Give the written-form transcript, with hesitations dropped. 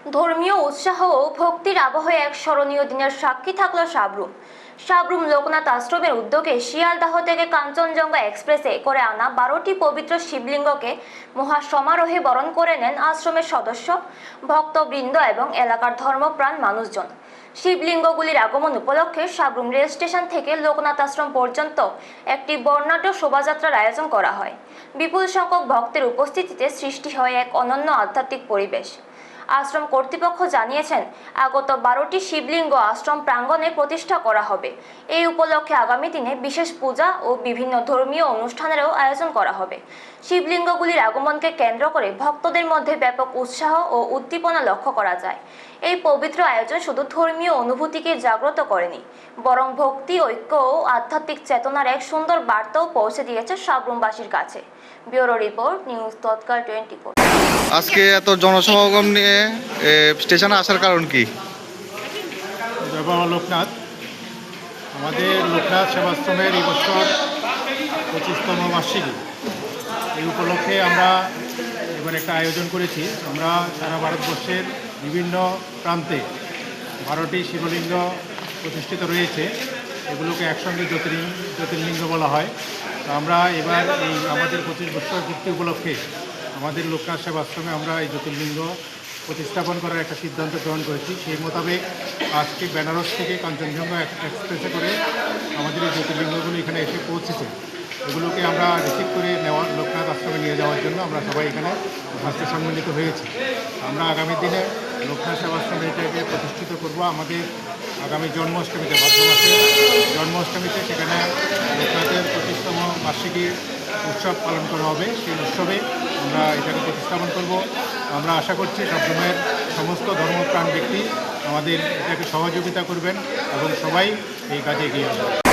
ধর্মীয় উৎসাহ ও ভক্তির আবহে এক স্মরণীয় দিনের সাক্ষী থাকলো সাবরুম। সাবরুম লোকনাথ আশ্রমের উদ্যোগে শিয়ালদাহ থেকে কাঞ্চনজঙ্ঘা এক্সপ্রেসে করে আনা 12টি পবিত্র শিবলিঙ্গকে মহাসমারোহে বরণ করে নেন আশ্রমের সদস্য, ভক্তবৃন্দ এবং এলাকার ধর্মপ্রাণ মানুষজন। শিবলিঙ্গগুলির আগমন উপলক্ষে সাবরুম রেল স্টেশন থেকে লোকনাথ আশ্রম পর্যন্ত একটি বর্ণাঢ্য শোভাযাত্রার আয়োজন করা হয়। বিপুল সংখ্যক ভক্তের উপস্থিতিতে সৃষ্টি হয় এক অনন্য আধ্যাত্মিক পরিবেশ। আশ্রম কর্তৃপক্ষ জানিয়েছেন, আগত 12টি শিবলিঙ্গ আশ্রম প্রাঙ্গণে প্রতিষ্ঠা করা হবে। এই উপলক্ষে আগামী দিনে বিশেষ পূজা ও বিভিন্ন ধর্মীয় অনুষ্ঠানেরও আয়োজন করা হবে। শিবলিঙ্গগুলির আগমনকে কেন্দ্র করে ভক্তদের মধ্যে ব্যাপক উৎসাহ ও উদ্দীপনা লক্ষ্য করা যায়। এই পবিত্র আয়োজন শুধু ধর্মীয় অনুভূতিকে জাগ্রত করেনি, বরং ভক্তি, ঐক্য ও আধ্যাত্মিক চেতনার এক সুন্দর বার্তাও পৌঁছে দিয়েছে সাবরুমবাসীর কাছে। ব্যুরো রিপোর্ট, নিউজ তৎকাল 24। আজকে এত জনসমাগম নিয়ে স্টেশনে আসার কারণ কি? জয় বাবা লোকনাথ। আমাদের লোকনাথ সেবাশ্রমের এই বছর 25তম বার্ষিকী। এই উপলক্ষে আমরা এবার একটা আয়োজন করেছি। আমরা সারা ভারতবর্ষের বিভিন্ন প্রান্তে 12টি শিবলিঙ্গ প্রতিষ্ঠিত রয়েছে, এগুলোকে একসঙ্গে জ্যোতির্লিঙ্গ বলা হয়। তো আমরা এবার এই আমাদের 25 বছর পূর্তি উপলক্ষে আমাদের লোকনাথ সেবাশ্রমে আমরা এই জ্যোতির্লিঙ্গ প্রতিস্থাপন করার একটা সিদ্ধান্ত গ্রহণ করেছি। সেই মোতাবেক আজকে বেনারস থেকে কাঞ্চনজঙ্ঘা এক্সপ্রেসে করে আমাদের এই জ্যোতির্লিঙ্গগুলো এখানে এসে পৌঁছেছে। এগুলোকে আমরা রিসিভ করে নেওয়ার লোকনাথ আশ্রমে নিয়ে যাওয়ার জন্য আমরা সবাই এখানে আজকে সম্মিলিত হয়েছি। আমরা আগামী দিনে লোকনাথ সেবাশ্রমে এটাকে প্রতিষ্ঠিত করব। আমাদের আগামী জন্মাষ্টমীতে, ভাদ্র মাসে জন্মাষ্টমীতে সেখানে লোকনাথের 25তম বার্ষিকী উৎসব পালন করা হবে। সেই উৎসবে আমরা এটাকে প্রতিস্থাপন করব। আমরা আশা করছি সবসময়ের সমস্ত ধর্মপ্রাণ ব্যক্তি আমাদের এটাকে সহযোগিতা করবেন এবং সবাই এই কাজে এগিয়ে আসবেন।